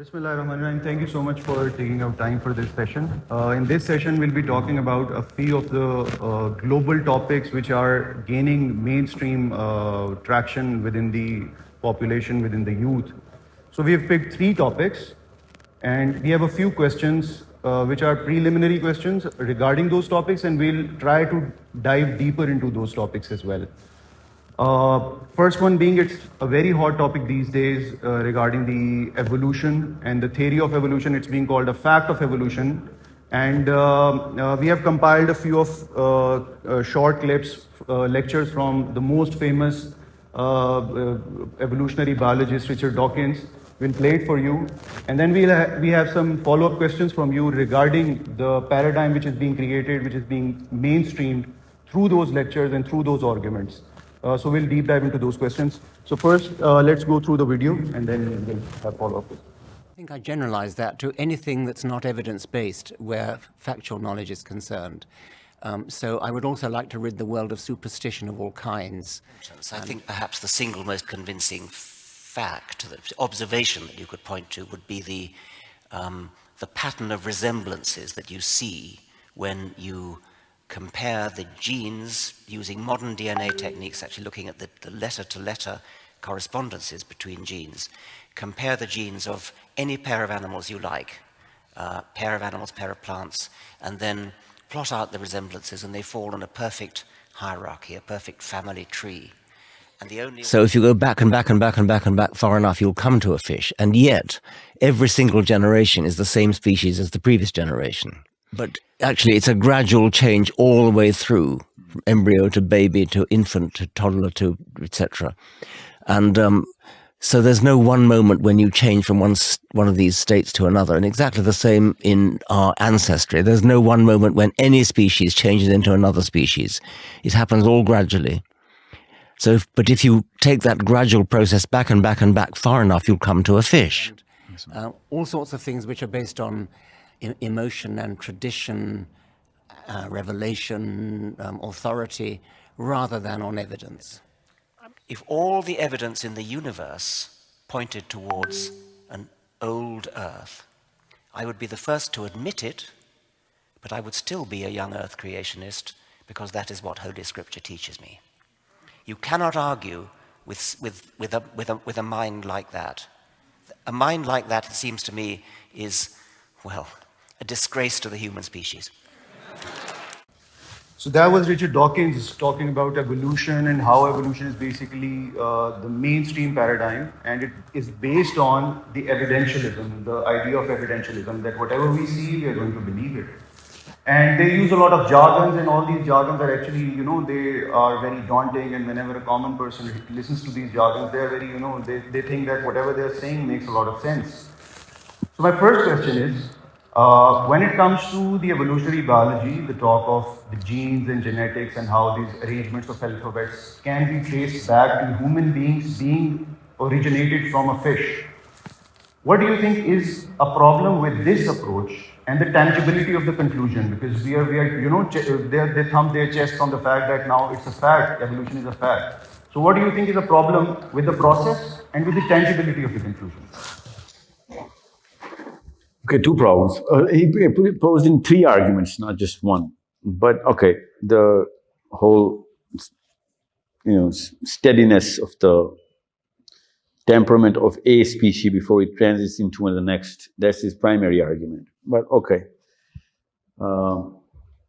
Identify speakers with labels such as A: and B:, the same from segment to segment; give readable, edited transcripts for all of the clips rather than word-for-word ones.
A: Bismillahirrahmanirrahim. Thank you so much for taking out time for this session. In this session, we'll be talking about a few of the global topics which are gaining mainstream traction within the population, within the youth. So we have picked three topics, and we have a few questions which are preliminary questions regarding those topics, and we'll try to dive deeper into those topics as well. First one being, it's a very hot topic these days regarding the evolution and the theory of evolution. It's being called a fact of evolution. And we have compiled a few of short clips, lectures from the most famous evolutionary biologist, Richard Dawkins. We'll play it for you. And then we have some follow-up questions from you regarding the paradigm which is being created, which is being mainstreamed through those lectures and through those arguments. So we'll deep dive into those questions. So first, let's go through the video and then we'll have follow-up.
B: I think I generalize that to anything that's not evidence-based where factual knowledge is concerned. So I would also like to rid the world of superstition of all kinds.
C: I think perhaps the single most convincing fact, the observation that you could point to would be the pattern of resemblances that you see when you compare the genes using modern DNA techniques, actually looking at the letter-to-letter correspondences between genes. Compare the genes of any pair of animals you like, pair of animals, pair of plants, and then plot out the resemblances, and they fall in a perfect hierarchy, a perfect family tree. And the only
B: So if you go back and back and back and back and back far enough, you'll come to a fish. And yet, every single generation is the same species as the previous generation. But actually, it's a gradual change all the way through, from embryo to baby to infant to toddler to etc. And so there's no one moment when you change from one of these states to another. And exactly the same in our ancestry. There's no one moment when any species changes into another species. It happens all gradually. So, but if you take that gradual process back and back and back far enough, you'll come to a fish. All sorts of things which are based on emotion and tradition, revelation, authority, rather than on evidence.
C: If all the evidence in the universe pointed towards an old Earth, I would be the first to admit it, but I would still be a young Earth creationist, because that is what Holy Scripture teaches me. You cannot argue with a mind like that. A mind like that, it seems to me, is, well, a disgrace to the human species.
A: So that was Richard Dawkins talking about evolution and how evolution is basically the mainstream paradigm, and it is based on the evidentialism, the idea of evidentialism, that whatever we see, we are going to believe it. And they use a lot of jargons, and all these jargons are actually, they are very daunting, and whenever a common person listens to these jargons, they're very, they think that whatever they're saying makes a lot of sense. So my first question is, when it comes to the evolutionary biology, the talk of the genes and genetics and how these arrangements of alphabets can be traced back to human beings being originated from a fish, what do you think is a problem with this approach and the tangibility of the conclusion? Because they thumb their chest on the fact that now it's a fact, evolution is a fact. So what do you think is a problem with the process and with the tangibility of the conclusion?
D: Okay, two problems. He posed in three arguments, not just one. But okay, the whole, steadiness of the temperament of a species before it transits into the next, that's his primary argument. But okay,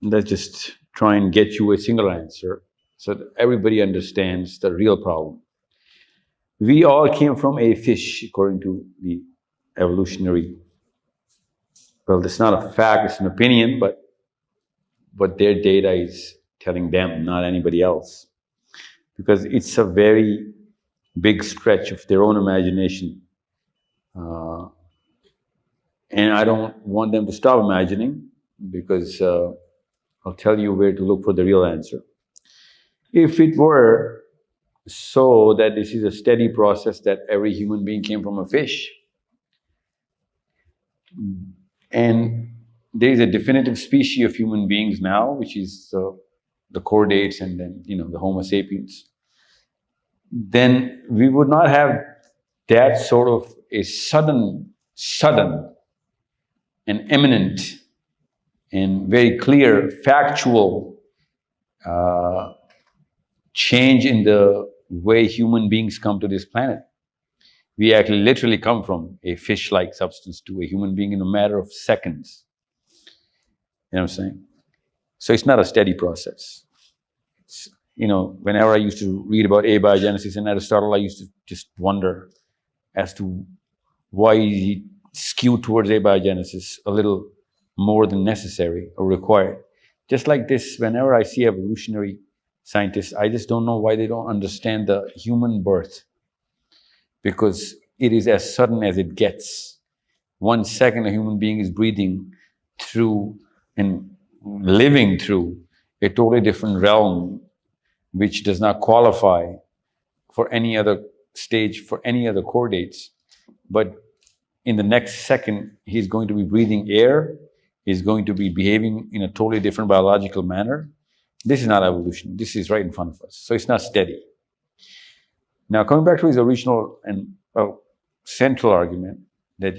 D: let's just try and get you a single answer so that everybody understands the real problem. We all came from a fish, according to the evolutionary. Well, it's not a fact, it's an opinion, but their data is telling them, not anybody else. Because it's a very big stretch of their own imagination. And I don't want them to stop imagining, because I'll tell you where to look for the real answer. If it were so that this is a steady process, that every human being came from a fish, and there is a definitive species of human beings now, which is the chordates and then, the Homo sapiens, then we would not have that sort of a sudden sudden and imminent and very clear factual change in the way human beings come to this planet. We actually literally come from a fish-like substance to a human being in a matter of seconds. You know what I'm saying? So it's not a steady process. It's, whenever I used to read about abiogenesis and Aristotle, I used to just wonder as to why he skewed towards abiogenesis a little more than necessary or required. Just like this, whenever I see evolutionary scientists, I just don't know why they don't understand the human birth, because it is as sudden as it gets. 1 second a human being is breathing through and living through a totally different realm which does not qualify for any other stage, for any other chordates. But in the next second, he's going to be breathing air, he's going to be behaving in a totally different biological manner. This is not evolution. This is right in front of us. So it's not steady. Now, coming back to his original and central argument that,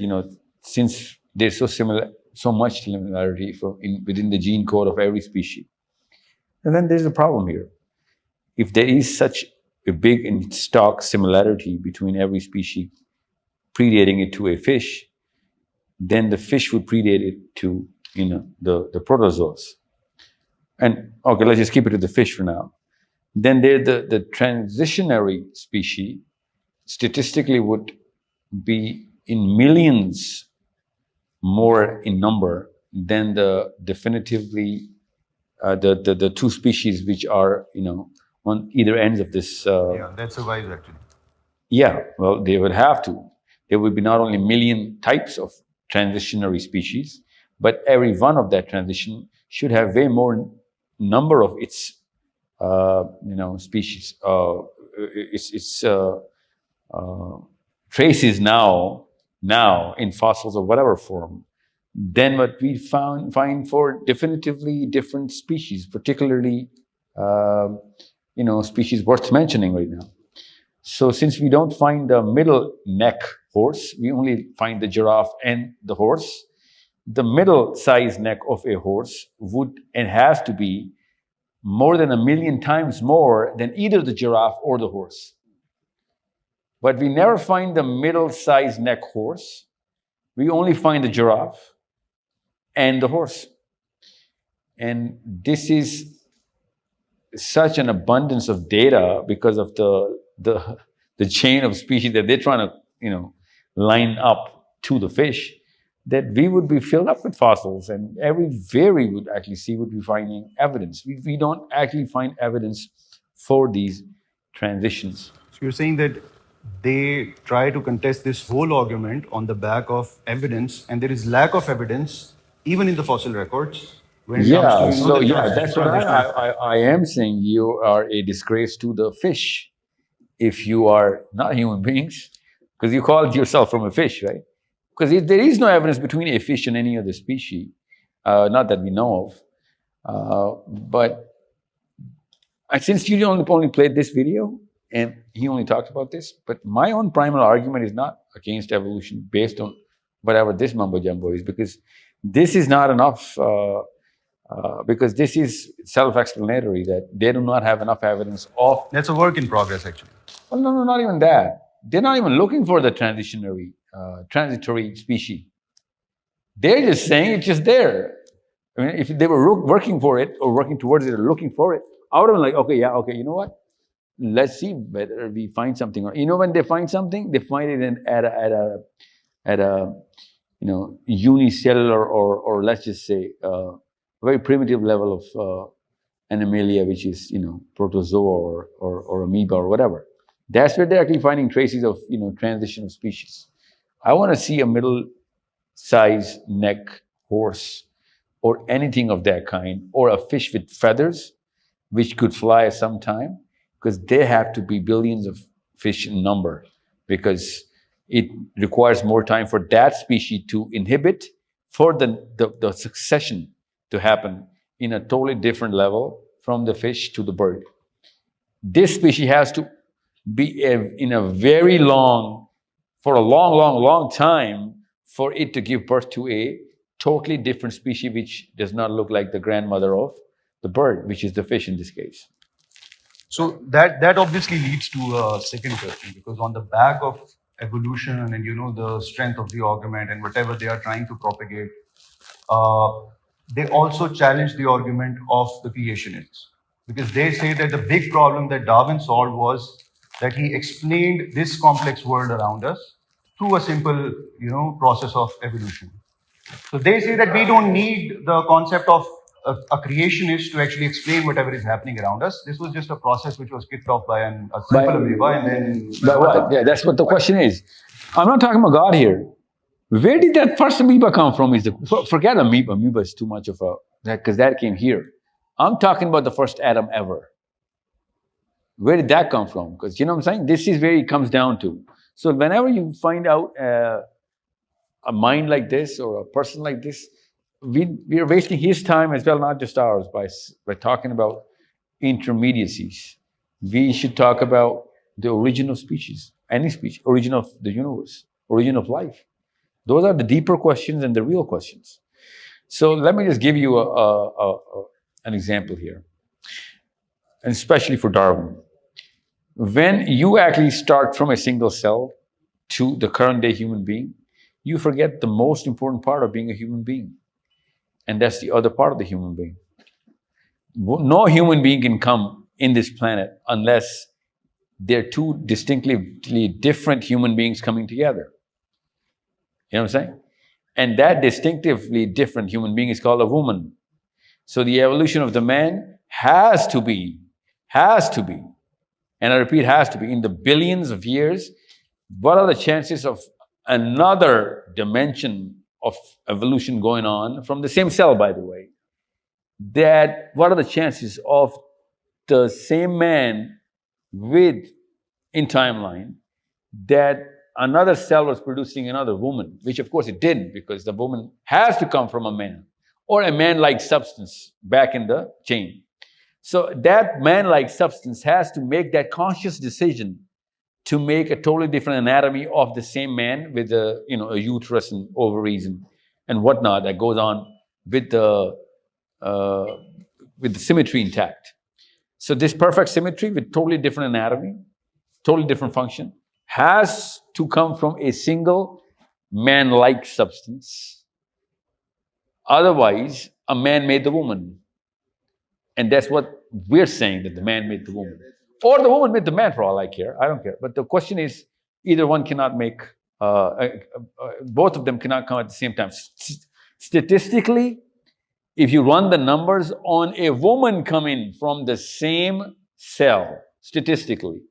D: since there's so much similarity within the gene code of every species, and then there's a problem here. If there is such a big and stark similarity between every species predating it to a fish, then the fish would predate it to, the protozoas. And okay, let's just keep it to the fish for now. Then the transitionary species statistically would be in millions more in number than the definitively the two species which are on either ends of this.
A: That survives actually.
D: Yeah, well, they would have to. There would be not only a million types of transitionary species, but every one of that transition should have way more number of its species, its traces now in fossils of whatever form, than what we find for definitively different species, particularly species worth mentioning right now. So since we don't find the middle neck horse, we only find the giraffe and the horse. The middle size neck of a horse would and has to be more than 1 million times more than either the giraffe or the horse. But we never find the middle-sized neck horse. We only find the giraffe and the horse. And this is such an abundance of data because of the chain of species that they're trying to, line up to the fish, that we would be filled up with fossils, and everywhere we would actually see would be finding evidence. We don't actually find evidence for these transitions.
A: So you're saying that they try to contest this whole argument on the back of evidence, and there is lack of evidence even in the fossil records when it comes to
D: that's what I am saying. You are a disgrace to the fish if you are not human beings, because you called yourself from a fish, right? Because there is no evidence between a fish and any other species, not that we know of. But since you only played this video, and he only talked about this, but my own primal argument is not against evolution based on whatever this mumbo jumbo is, because this is not enough, because this is self-explanatory that they do not have enough evidence of.
A: That's a work in progress, actually.
D: Well, no, not even that. They're not even looking for the transitory species. They're just saying it's just there. I mean, if they were working for it or working towards it or looking for it, I would have been like, okay, you know what? Let's see whether we find something. Or when they find something, they find it at a unicellular or let's just say a very primitive level of animalia, which is protozoa or amoeba or whatever. That's where they're actually finding traces of transition of species. I want to see a middle-sized neck horse or anything of that kind, or a fish with feathers which could fly at some time, because they have to be billions of fish in number, because it requires more time for that species to inhibit, for the succession to happen in a totally different level from the fish to the bird. This species has to be in a very long, for a long time, for it to give birth to a totally different species which does not look like the grandmother of the bird, which is the fish in this case.
A: So that obviously leads to a second question, because on the back of evolution and the strength of the argument and whatever they are trying to propagate, uh, they also challenge the argument of the creationists, because they say that the big problem that Darwin solved was that he explained this complex world around us through a simple process of evolution. So they say that we don't need the concept of a creationist to actually explain whatever is happening around us. This was just a process which was kicked off by a simple amoeba, and then.
D: But what? Yeah, that's what the question is. I'm not talking about God here. Where did that first amoeba come from? Forget amoeba. Amoeba is too much of a because that came here. I'm talking about the first atom ever. Where did that come from? Because you know what I'm saying. This is where it comes down to. So whenever you find out a mind like this or a person like this, we are wasting his time as well, not just ours, by talking about intermediacies. We should talk about the origin of species, any species, origin of the universe, origin of life. Those are the deeper questions and the real questions. So let me just give you an example here, and especially for Darwin. When you actually start from a single cell to the current day human being, you forget the most important part of being a human being. And that's the other part of the human being. No human being can come in this planet unless they're two distinctly different human beings coming together. You know what I'm saying? And that distinctively different human being is called a woman. So the evolution of the man has to be, and I repeat, has to be, in the billions of years. What are the chances of another dimension of evolution going on from the same cell, by the way? What are the chances of the same man in timeline, that another cell was producing another woman, which of course it didn't, because the woman has to come from a man or a man-like substance back in the chain. So that man-like substance has to make that conscious decision to make a totally different anatomy of the same man with a uterus and ovaries and whatnot that goes on with the symmetry intact. So this perfect symmetry with totally different anatomy, totally different function, has to come from a single man-like substance. Otherwise, a man made the woman. And that's what we're saying, that the man made the woman. Or the woman made the man, for all I care. I don't care. But the question is, either one cannot make, both of them cannot come at the same time. Statistically, if you run the numbers on a woman coming from the same cell, statistically,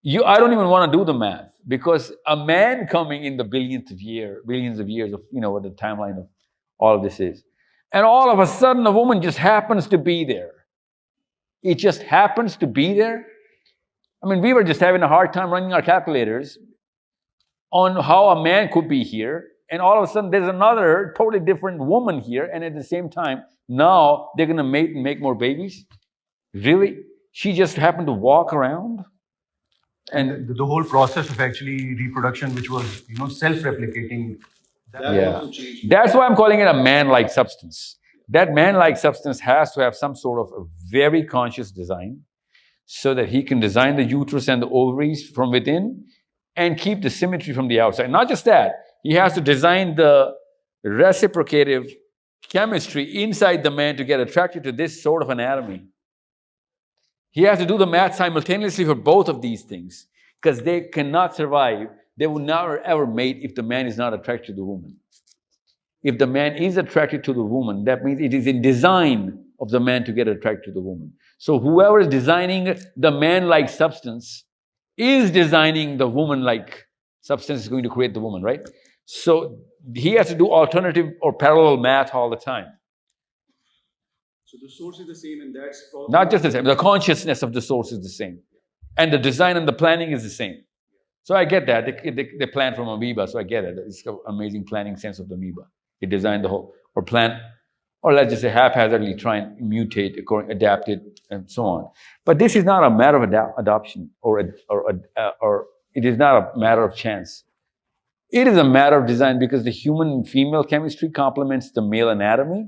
D: I don't even want to do the math, because a man coming in the billions of years of, what the timeline of all of this is. And all of a sudden, a woman just happens to be there. It just happens to be there. I mean, we were just having a hard time running our calculators on how a man could be here. And all of a sudden, there's another totally different woman here. And at the same time, now they're going to mate and make more babies? Really? She just happened to walk around?
A: And the whole process of actually reproduction, which was, self-replicating.
D: That's why I'm calling it a man-like substance. That man-like substance has to have some sort of a very conscious design, so that he can design the uterus and the ovaries from within and keep the symmetry from the outside. Not just that, he has to design the reciprocative chemistry inside the man to get attracted to this sort of anatomy. He has to do the math simultaneously for both of these things, because they cannot survive. They will never ever mate if the man is not attracted to the woman. If the man is attracted to the woman, that means it is in design of the man to get attracted to the woman. So whoever is designing the man-like substance is designing the woman-like substance is going to create the woman, right? So he has to do alternative or parallel math all the time.
A: So the source is the same, and that's probably
D: not just the same. The consciousness of the source is the same, and the design and the planning is the same. So I get that they plan from amoeba. So I get it. It's an amazing planning sense of the amoeba. They designed the whole, or plan, or let's just say haphazardly try and mutate, adapt it, and so on. But this is not a matter of adoption, or it is not a matter of chance. It is a matter of design because the human female chemistry complements the male anatomy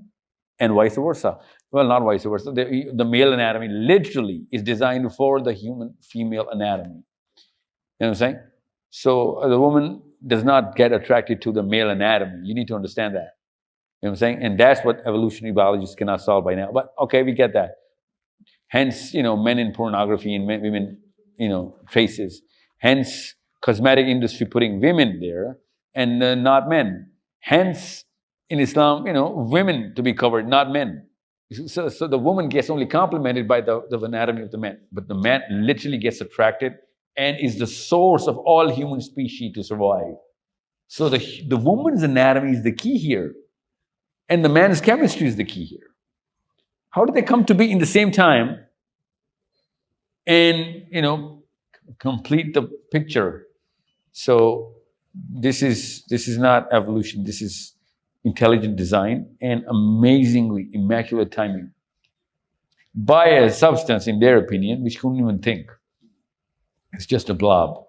D: and vice versa. Well, not vice versa. The male anatomy literally is designed for the human female anatomy. You know what I'm saying? So the woman does not get attracted to the male anatomy. You need to understand that. You know what I'm saying? And that's what evolutionary biologists cannot solve by now. But okay, we get that. Hence, men in pornography and women, traces. Hence, cosmetic industry putting women there and not men. Hence, in Islam, women to be covered, not men. So the woman gets only complimented by the anatomy of the man, but the man literally gets attracted and is the source of all human species to survive. So the woman's anatomy is the key here, and the man's chemistry is the key here. How do they come to be in the same time and, complete the picture? So this is not evolution. This is intelligent design and amazingly immaculate timing by a substance, in their opinion, which couldn't even think. It's just a blob.